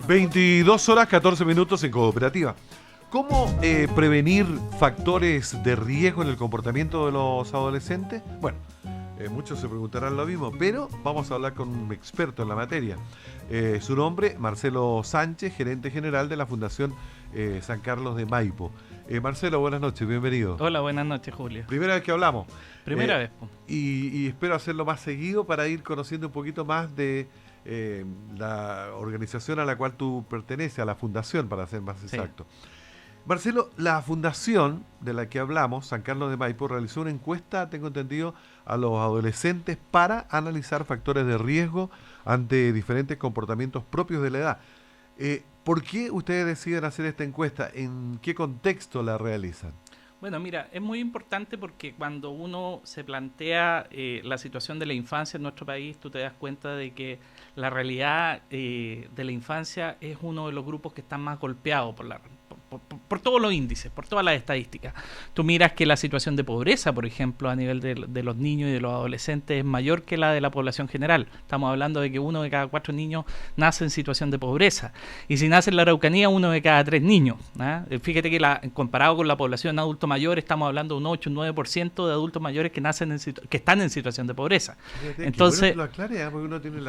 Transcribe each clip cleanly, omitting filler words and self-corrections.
22 horas 14 minutos en Cooperativa. ¿Cómo prevenir factores de riesgo en el comportamiento de los adolescentes? Bueno, muchos se preguntarán lo mismo, pero vamos a hablar con un experto en la materia. Su nombre, Marcelo Sánchez, gerente general de la Fundación San Carlos de Maipo. Marcelo, buenas noches, bienvenido. Hola, buenas noches, Julio. Primera vez que hablamos. Primera vez. Y espero hacerlo más seguido para ir conociendo un poquito más de la organización a la cual tú perteneces, a la fundación, para ser más exacto. Sí. Marcelo, la fundación de la que hablamos, San Carlos de Maipo, realizó una encuesta, tengo entendido, a los adolescentes para analizar factores de riesgo ante diferentes comportamientos propios de la edad. ¿Por qué ustedes deciden hacer esta encuesta? ¿En qué contexto la realizan? Bueno, mira, es muy importante porque cuando uno se plantea la situación de la infancia en nuestro país, tú te das cuenta de que la realidad de la infancia es uno de los grupos que están más golpeados por todos los índices, por todas las estadísticas. Tú miras que la situación de pobreza, por ejemplo, a nivel de los niños y de los adolescentes es mayor que la de la población general. Estamos hablando de que 1 de cada 4 niños nace en situación de pobreza. Y si nace en la Araucanía, 1 de cada 3 niños. Fíjate que comparado con la población adulto mayor, estamos hablando de un 8, un 9% de adultos mayores que están en situación de pobreza. Fíjate, entonces, bueno que lo aclare, porque uno tiene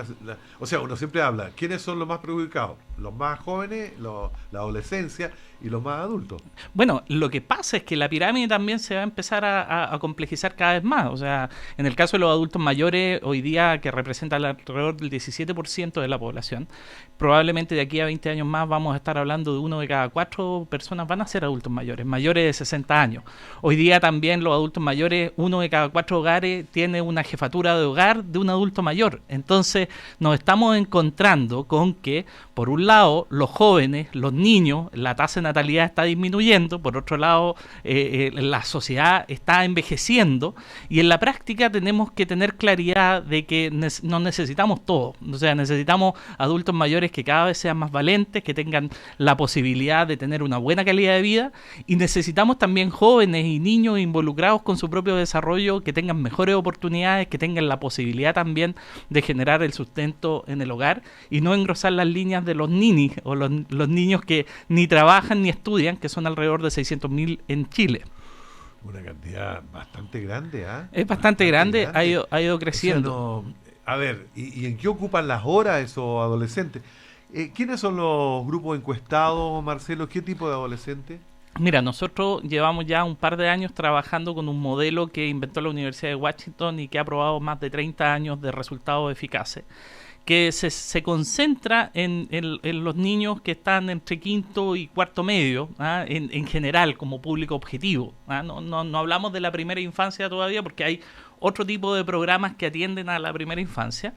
o sea, uno siempre habla, ¿quiénes son los más perjudicados? Los más jóvenes, la adolescencia y los más adultos. Bueno, lo que pasa es que la pirámide también se va a empezar a complejizar cada vez más. O sea, en el caso de los adultos mayores, hoy día que representan alrededor del 17% de la población, probablemente de aquí a 20 años más vamos a estar hablando de 1 de cada 4 personas van a ser adultos mayores de 60 años. Hoy día también los adultos mayores, 1 de cada 4 hogares tiene una jefatura de hogar de un adulto mayor. Entonces nos estamos encontrando con que, por un lado, los jóvenes, los niños, la tasa de natalidad está disminuyendo, por otro lado, la sociedad está envejeciendo, y en la práctica tenemos que tener claridad de que nos necesitamos todo. O sea, necesitamos adultos mayores que cada vez sean más valentes, que tengan la posibilidad de tener una buena calidad de vida, y necesitamos también jóvenes y niños involucrados con su propio desarrollo, que tengan mejores oportunidades, que tengan la posibilidad también de generar el sustento en el hogar y no engrosar las líneas de los ninis o los niños que ni trabajan ni estudian, que son alrededor de 600.000 en Chile. Una cantidad bastante grande, ¿eh? Es bastante grande. Ha ido creciendo. O sea, a ver, ¿y en qué ocupan las horas esos adolescentes? ¿Quiénes son los grupos encuestados, Marcelo? ¿Qué tipo de adolescentes? Mira, nosotros llevamos ya un par de años trabajando con un modelo que inventó la Universidad de Washington y que ha probado más de 30 años de resultados eficaces, que se concentra en los niños que están entre quinto y cuarto medio, en general, como público objetivo. No hablamos de la primera infancia todavía porque hay otro tipo de programas que atienden a la primera infancia,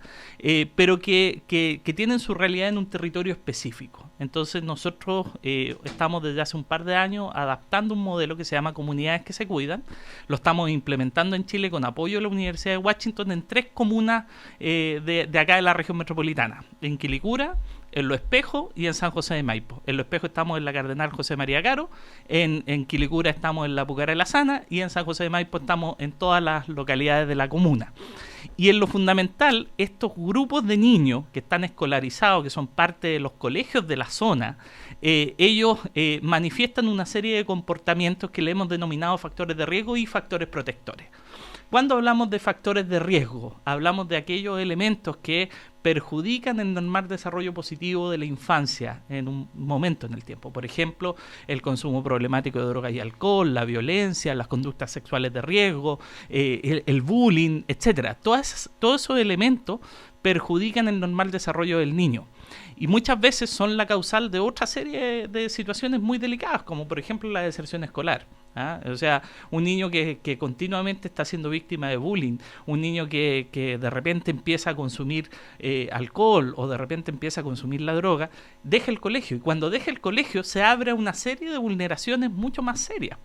pero que tienen su realidad en un territorio específico. Entonces nosotros estamos desde hace un par de años adaptando un modelo que se llama Comunidades que se Cuidan. Lo estamos implementando en Chile con apoyo de la Universidad de Washington en 3 comunas de acá de la región metropolitana: en Quilicura, en Lo Espejo y en San José de Maipo. En Lo Espejo estamos en la Cardenal José María Caro, en Quilicura estamos en la Pucara de la Sana y en San José de Maipo estamos en todas las localidades de la comuna. Y en lo fundamental, estos grupos de niños que están escolarizados, que son parte de los colegios de la zona, ellos manifiestan una serie de comportamientos que le hemos denominado factores de riesgo y factores protectores. Cuando hablamos de factores de riesgo, hablamos de aquellos elementos que perjudican el normal desarrollo positivo de la infancia en un momento en el tiempo. Por ejemplo, el consumo problemático de drogas y alcohol, la violencia, las conductas sexuales de riesgo, el bullying, etcétera. Todos esos elementos perjudican el normal desarrollo del niño. Y muchas veces son la causal de otra serie de situaciones muy delicadas, como por ejemplo la deserción escolar. O sea, un niño que continuamente está siendo víctima de bullying, un niño que de repente empieza a consumir alcohol o de repente empieza a consumir la droga, deja el colegio. Y cuando deja el colegio se abre una serie de vulneraciones mucho más serias.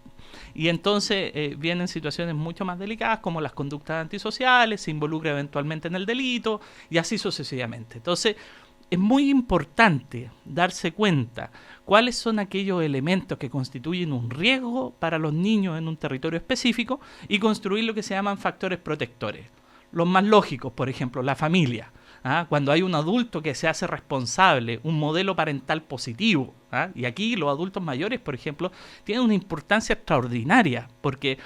Y entonces vienen situaciones mucho más delicadas como las conductas antisociales, se involucra eventualmente en el delito y así sucesivamente. Entonces, es muy importante darse cuenta cuáles son aquellos elementos que constituyen un riesgo para los niños en un territorio específico y construir lo que se llaman factores protectores. Los más lógicos, por ejemplo, la familia. Cuando hay un adulto que se hace responsable, un modelo parental positivo. Y aquí los adultos mayores, por ejemplo, tienen una importancia extraordinaria, porque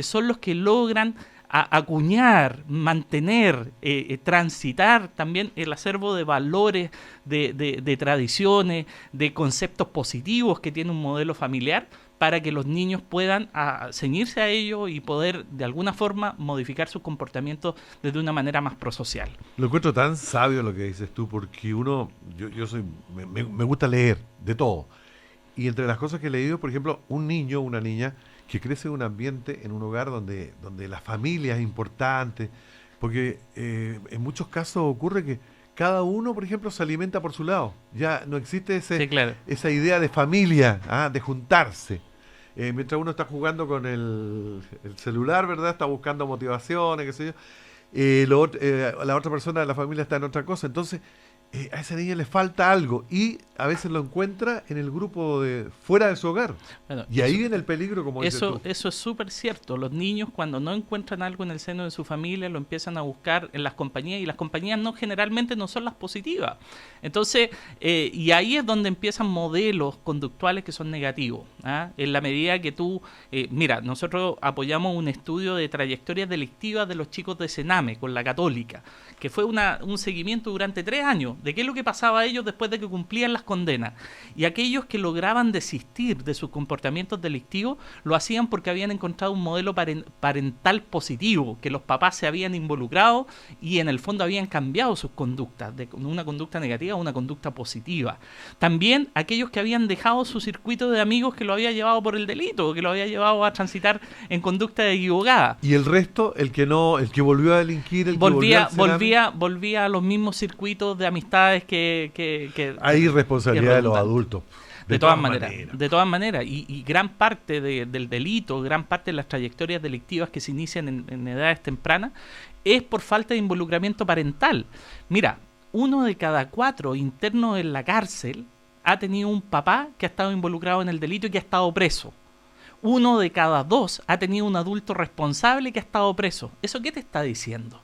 son los que logran acuñar, mantener, transitar también el acervo de valores, de tradiciones, de conceptos positivos que tiene un modelo familiar, para que los niños puedan ceñirse a ello y poder de alguna forma modificar sus comportamientos desde una manera más prosocial. Lo encuentro tan sabio lo que dices tú, porque me gusta leer de todo. Y entre las cosas que he leído, por ejemplo, un niño, una niña que crece en un ambiente, en un hogar donde la familia es importante, porque en muchos casos ocurre que cada uno, por ejemplo, se alimenta por su lado. Ya no existe esa idea de familia, de juntarse. Mientras uno está jugando con el celular, ¿verdad? Está buscando motivaciones, qué sé yo. La otra persona de la familia está en otra cosa. Entonces, a ese niño le falta algo y a veces lo encuentra en el grupo fuera de su hogar. Bueno, y ahí viene el peligro, como dices tú. Eso es súper cierto. Los niños, cuando no encuentran algo en el seno de su familia, lo empiezan a buscar en las compañías, y las compañías generalmente no son las positivas. Entonces, y ahí es donde empiezan modelos conductuales que son negativos. En la medida que tú... mira, nosotros apoyamos un estudio de trayectorias delictivas de los chicos de Sename con la Católica, que fue un seguimiento durante 3 años de qué es lo que pasaba a ellos después de que cumplían las condenas. Y aquellos que lograban desistir de sus comportamientos delictivos lo hacían porque habían encontrado un modelo parental positivo, que los papás se habían involucrado y en el fondo habían cambiado sus conductas, de una conducta negativa a una conducta positiva. También aquellos que habían dejado su circuito de amigos que lo había llevado por el delito, que lo había llevado a transitar en conducta equivocada. Y el resto, el que volvió a delinquir, volvía a los mismos circuitos de amistades que hay responsabilidad de los adultos. De todas maneras. Y gran parte del delito, gran parte de las trayectorias delictivas que se inician en edades tempranas es por falta de involucramiento parental. Mira, 1 de cada 4 internos en la cárcel ha tenido un papá que ha estado involucrado en el delito y que ha estado preso. 1 de cada 2 ha tenido un adulto responsable que ha estado preso. ¿Eso qué te está diciendo?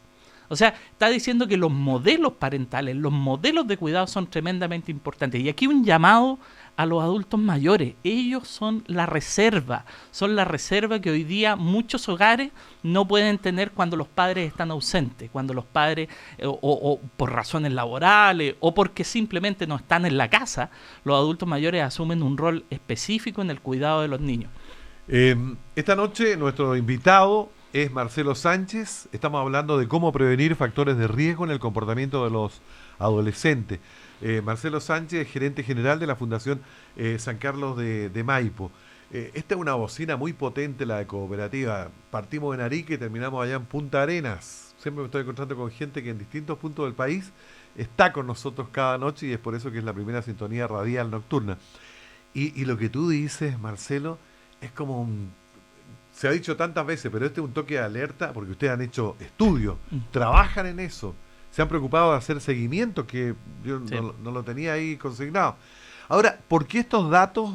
O sea, está diciendo que los modelos parentales, los modelos de cuidado son tremendamente importantes. Y aquí un llamado a los adultos mayores. Ellos son la reserva que hoy día muchos hogares no pueden tener cuando los padres están ausentes, cuando los padres, o por razones laborales, o porque simplemente no están en la casa, los adultos mayores asumen un rol específico en el cuidado de los niños. Esta noche nuestro invitado es Marcelo Sánchez. Estamos hablando de cómo prevenir factores de riesgo en el comportamiento de los adolescentes. Marcelo Sánchez, gerente general de la Fundación San Carlos de Maipo. Esta es una bocina muy potente, la de cooperativa. Partimos en Arica y terminamos allá en Punta Arenas. Siempre me estoy encontrando con gente que en distintos puntos del país está con nosotros cada noche, y es por eso que es la primera sintonía radial nocturna. Y lo que tú dices, Marcelo, es como se ha dicho tantas veces, pero este es un toque de alerta porque ustedes han hecho estudios, trabajan en eso, se han preocupado de hacer seguimiento, que yo no lo tenía ahí consignado. Ahora, ¿por qué estos datos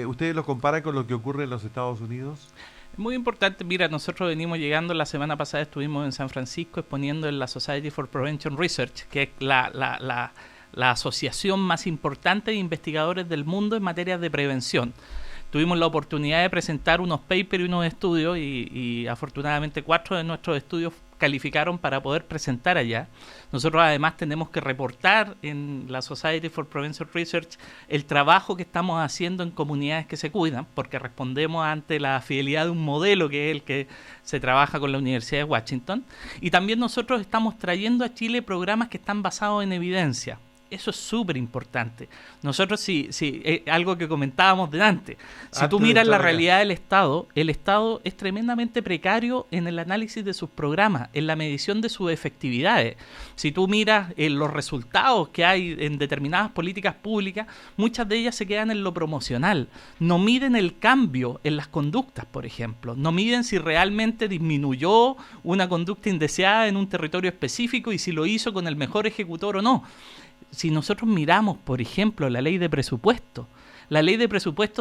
ustedes los comparan con lo que ocurre en los Estados Unidos? Es muy importante. Mira, nosotros venimos llegando, la semana pasada estuvimos en San Francisco exponiendo en la Society for Prevention Research, que es la asociación más importante de investigadores del mundo en materia de prevención. Tuvimos la oportunidad de presentar unos papers y unos estudios y afortunadamente 4 de nuestros estudios calificaron para poder presentar allá. Nosotros además tenemos que reportar en la Society for Prevention Research el trabajo que estamos haciendo en comunidades que se cuidan, porque respondemos ante la fidelidad de un modelo que es el que se trabaja con la Universidad de Washington. Y también nosotros estamos trayendo a Chile programas que están basados en evidencia. Eso es súper importante. Nosotros, algo que comentábamos delante, si tú miras la realidad del Estado, el Estado es tremendamente precario en el análisis de sus programas, en la medición de sus efectividades. Si tú miras los resultados que hay en determinadas políticas públicas, muchas de ellas se quedan en lo promocional. No miden el cambio en las conductas, por ejemplo. No miden si realmente disminuyó una conducta indeseada en un territorio específico y si lo hizo con el mejor ejecutor o no. Si nosotros miramos, por ejemplo, la ley de presupuesto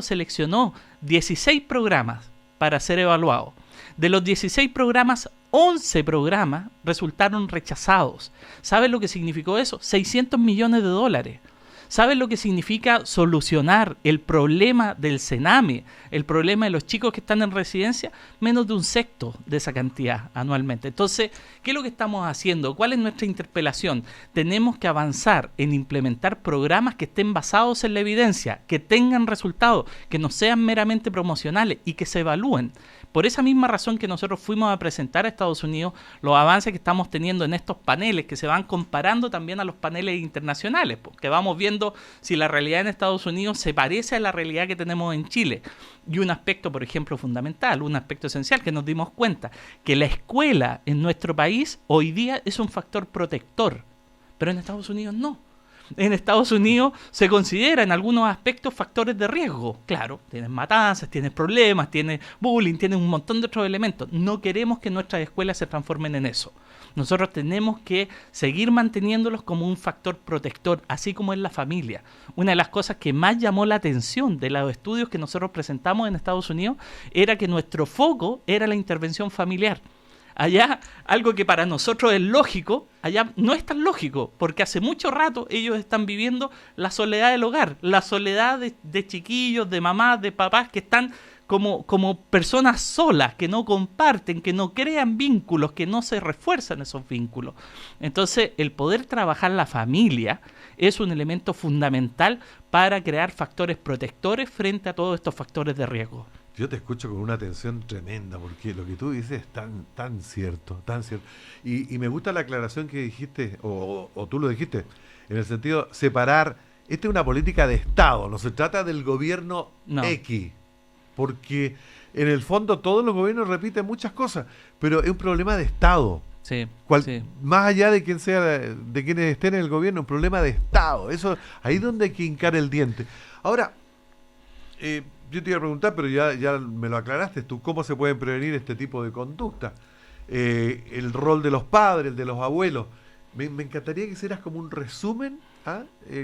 seleccionó 16 programas para ser evaluados. De los 16 programas, 11 programas resultaron rechazados. ¿Sabes lo que significó eso? 600 millones de dólares. ¿Sabes lo que significa solucionar el problema del Sename, el problema de los chicos que están en residencia? Menos de un sexto de esa cantidad anualmente. Entonces, ¿qué es lo que estamos haciendo? ¿Cuál es nuestra interpelación? Tenemos que avanzar en implementar programas que estén basados en la evidencia, que tengan resultados, que no sean meramente promocionales y que se evalúen. Por esa misma razón que nosotros fuimos a presentar a Estados Unidos los avances que estamos teniendo en estos paneles, que se van comparando también a los paneles internacionales, porque vamos viendo si la realidad en Estados Unidos se parece a la realidad que tenemos en Chile. Y un aspecto, por ejemplo, fundamental, un aspecto esencial que nos dimos cuenta, que la escuela en nuestro país hoy día es un factor protector, pero en Estados Unidos no. En Estados Unidos se considera en algunos aspectos factores de riesgo. Claro, tienes matanzas, tienes problemas, tienes bullying, tienes un montón de otros elementos. No queremos que nuestras escuelas se transformen en eso. Nosotros tenemos que seguir manteniéndolos como un factor protector, así como es la familia. Una de las cosas que más llamó la atención de los estudios que nosotros presentamos en Estados Unidos era que nuestro foco era la intervención familiar. Allá, algo que para nosotros es lógico, allá no es tan lógico, porque hace mucho rato ellos están viviendo la soledad del hogar, la soledad de chiquillos, de mamás, de papás que están como personas solas, que no comparten, que no crean vínculos, que no se refuerzan esos vínculos. Entonces, el poder trabajar la familia es un elemento fundamental para crear factores protectores frente a todos estos factores de riesgo. Yo te escucho con una atención tremenda, porque lo que tú dices es tan cierto, tan cierto. Y me gusta la aclaración que dijiste, o tú lo dijiste, en el sentido separar, esta es una política de Estado, no se trata del gobierno X, porque en el fondo todos los gobiernos repiten muchas cosas, pero es un problema de Estado. Sí, sí. Más allá de quién sea, de quienes estén en el gobierno, un problema de Estado. Eso, ahí es donde hay que hincar el diente. Ahora, yo te iba a preguntar, pero ya me lo aclaraste tú, ¿cómo se pueden prevenir este tipo de conducta? El rol de los padres, el de los abuelos. Me encantaría que hicieras como un resumen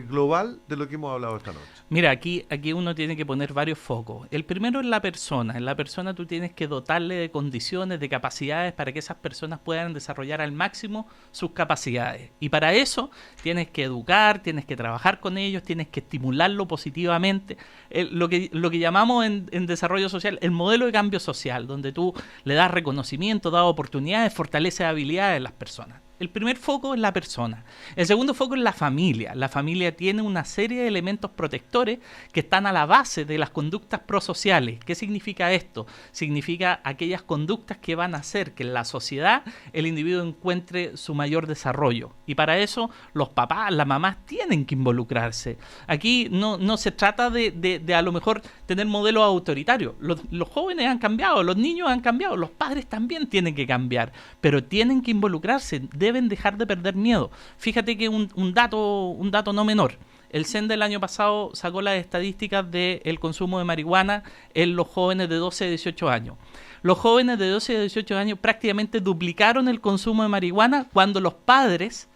global de lo que hemos hablado esta noche. Mira, aquí uno tiene que poner varios focos. El primero es la persona. En la persona tú tienes que dotarle de condiciones, de capacidades para que esas personas puedan desarrollar al máximo sus capacidades. Y para eso tienes que educar, tienes que trabajar con ellos, tienes que estimularlo positivamente. Lo que llamamos en desarrollo social el modelo de cambio social, donde tú le das reconocimiento, das oportunidades, fortaleces habilidades de las personas. El primer foco es la persona. El segundo foco es la familia. La familia tiene una serie de elementos protectores que están a la base de las conductas prosociales. ¿Qué significa esto? Significa aquellas conductas que van a hacer que en la sociedad el individuo encuentre su mayor desarrollo. Y para eso los papás, las mamás tienen que involucrarse. Aquí no se trata de a lo mejor tener modelos autoritarios. Los jóvenes han cambiado, los niños han cambiado, los padres también tienen que cambiar, pero tienen que involucrarse. Deben dejar de perder miedo. Fíjate que un dato no menor. El CEN del año pasado sacó las estadísticas del consumo de marihuana en los jóvenes de 12 a 18 años. Los jóvenes de 12 a 18 años prácticamente duplicaron el consumo de marihuana cuando los padres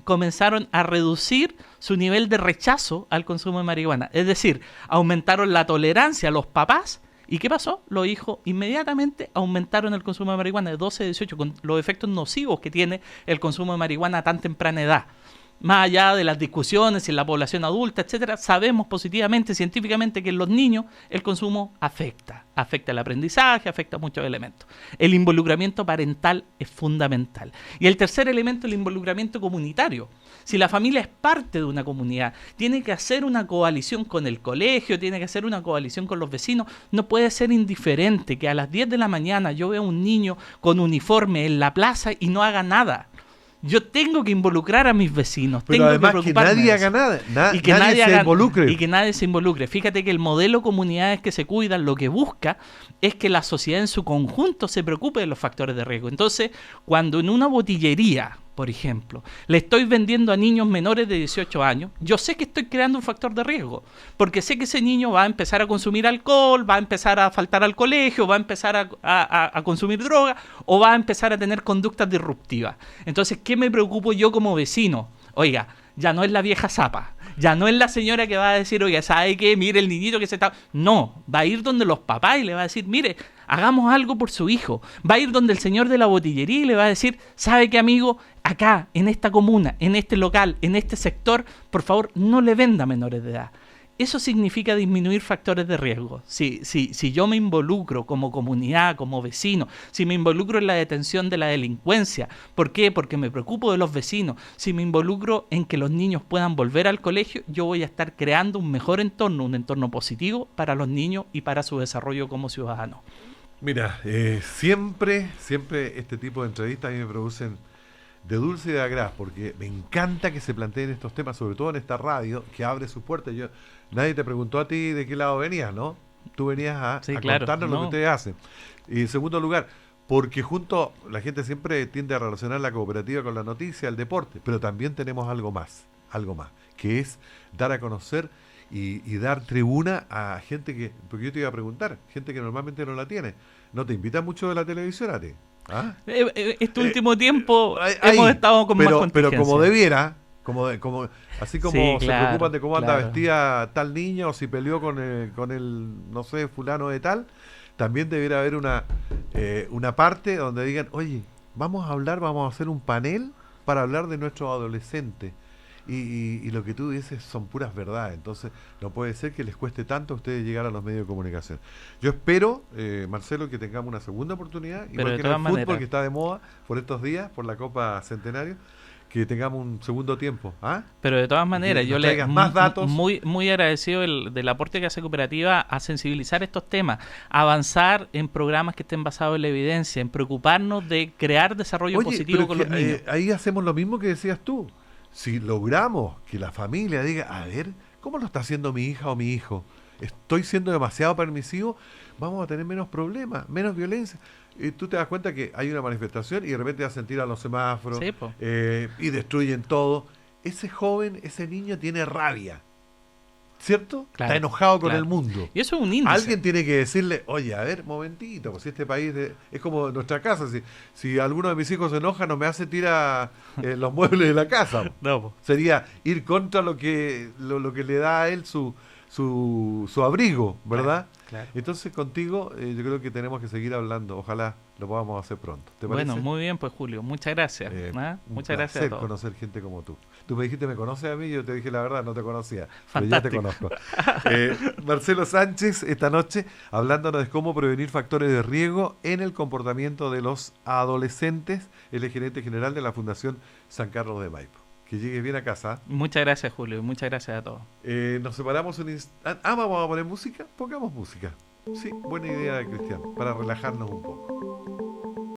comenzaron a reducir su nivel de rechazo al consumo de marihuana. Es decir, aumentaron la tolerancia a los papás. ¿Y qué pasó? Los hijos inmediatamente aumentaron el consumo de marihuana de 12 a 18 con los efectos nocivos que tiene el consumo de marihuana a tan temprana edad. Más allá de las discusiones en la población adulta, etcétera, sabemos positivamente, científicamente, que en los niños el consumo afecta el aprendizaje, afecta muchos elementos. El involucramiento parental es fundamental. Y el tercer elemento, el involucramiento comunitario. Si la familia es parte de una comunidad, tiene que hacer una coalición con el colegio, tiene que hacer una coalición con los vecinos. No puede ser indiferente que a las 10 de la mañana yo vea a un niño con uniforme en la plaza y no haga nada. Yo tengo que involucrar a mis vecinos. Pero tengo además que nadie haga nada, y que nadie se involucre. Y que nadie se involucre. Fíjate que el modelo comunidades que se cuidan lo que busca es que la sociedad en su conjunto se preocupe de los factores de riesgo. Entonces, cuando en una botillería, por ejemplo, le estoy vendiendo a niños menores de 18 años, yo sé que estoy creando un factor de riesgo, porque sé que ese niño va a empezar a consumir alcohol, va a empezar a faltar al colegio, va a empezar a consumir droga o va a empezar a tener conductas disruptivas. Entonces, ¿qué me preocupo yo como vecino? Oiga, ya no es la vieja zapa, ya no es la señora que va a decir, oiga, ¿sabe qué? Mire el niñito que se está... No, va a ir donde los papás y le va a decir, mire, hagamos algo por su hijo. Va a ir donde el señor de la botillería y le va a decir, ¿sabe qué, amigo? Acá, en esta comuna, en este local, en este sector, por favor, no le venda a menores de edad. Eso significa disminuir factores de riesgo. Si yo me involucro como comunidad, como vecino, si me involucro en la detención de la delincuencia, ¿por qué? Porque me preocupo de los vecinos. Si me involucro en que los niños puedan volver al colegio, yo voy a estar creando un mejor entorno, un entorno positivo para los niños y para su desarrollo como ciudadanos. Mira, siempre este tipo de entrevistas a mí me producen de dulce y de agraz, porque me encanta que se planteen estos temas, sobre todo en esta radio, que abre sus puertas. Nadie te preguntó a ti de qué lado venías, ¿no? Tú venías a contarnos lo que ustedes hacen. Y en segundo lugar, porque junto la gente siempre tiende a relacionar la cooperativa con la noticia, el deporte, pero también tenemos algo más, que es dar a conocer y dar tribuna a gente que, porque yo te iba a preguntar, gente que normalmente no la tiene. ¿No te invitan mucho de la televisión a ti? ¿Ah? Este último tiempo hemos estado con más contingencia. Pero como debiera, así como sí, se preocupan de cómo anda vestida tal niño o si peleó con el no sé, fulano de tal, también debiera haber una parte donde digan, oye, vamos a hacer un panel para hablar de nuestros adolescentes. Y lo que tú dices son puras verdades. Entonces no puede ser que les cueste tanto a ustedes llegar a los medios de comunicación. Yo espero, Marcelo, que tengamos una segunda oportunidad, igual que en el fútbol, que está de moda por estos días, por la Copa Centenario, que tengamos un segundo tiempo. ¿Ah? Pero de todas maneras, yo le más datos. muy agradecido del aporte que hace Cooperativa a sensibilizar estos temas, a avanzar en programas que estén basados en la evidencia, en preocuparnos de crear desarrollo positivo con los niños. Ahí hacemos lo mismo que decías tú. Si logramos que la familia diga, a ver, ¿cómo lo está haciendo mi hija o mi hijo? ¿Estoy siendo demasiado permisivo? Vamos a tener menos problemas, menos violencia. Y tú te das cuenta que hay una manifestación y de repente hacen tirar los semáforos, sí, y destruyen todo. Ese joven, ese niño tiene rabia, ¿cierto? Claro, está enojado con el mundo. Y eso es un índice. Alguien tiene que decirle, oye, a ver, momentito, pues si este país es como nuestra casa, si alguno de mis hijos se enoja, no me hace tirar los muebles de la casa. No. Sería ir contra lo que le da a él su abrigo, ¿verdad? Claro. Entonces contigo yo creo que tenemos que seguir hablando. Ojalá lo podamos hacer pronto. ¿Te parece? Bueno, muy bien, pues Julio. Muchas gracias. Muchas gracias a todos. Conocer gente como tú. Tú me dijiste, ¿me conoces a mí? Yo te dije la verdad, no te conocía. Fantástico. Pero ya te conozco. Marcelo Sánchez, esta noche, hablándonos de cómo prevenir factores de riesgo en el comportamiento de los adolescentes. Él es gerente general de la Fundación San Carlos de Maipo. Que llegues bien a casa. Muchas gracias, Julio. Muchas gracias a todos. Nos separamos un instante. ¿Vamos a poner música? Pongamos música. Sí, buena idea, Cristian, para relajarnos un poco.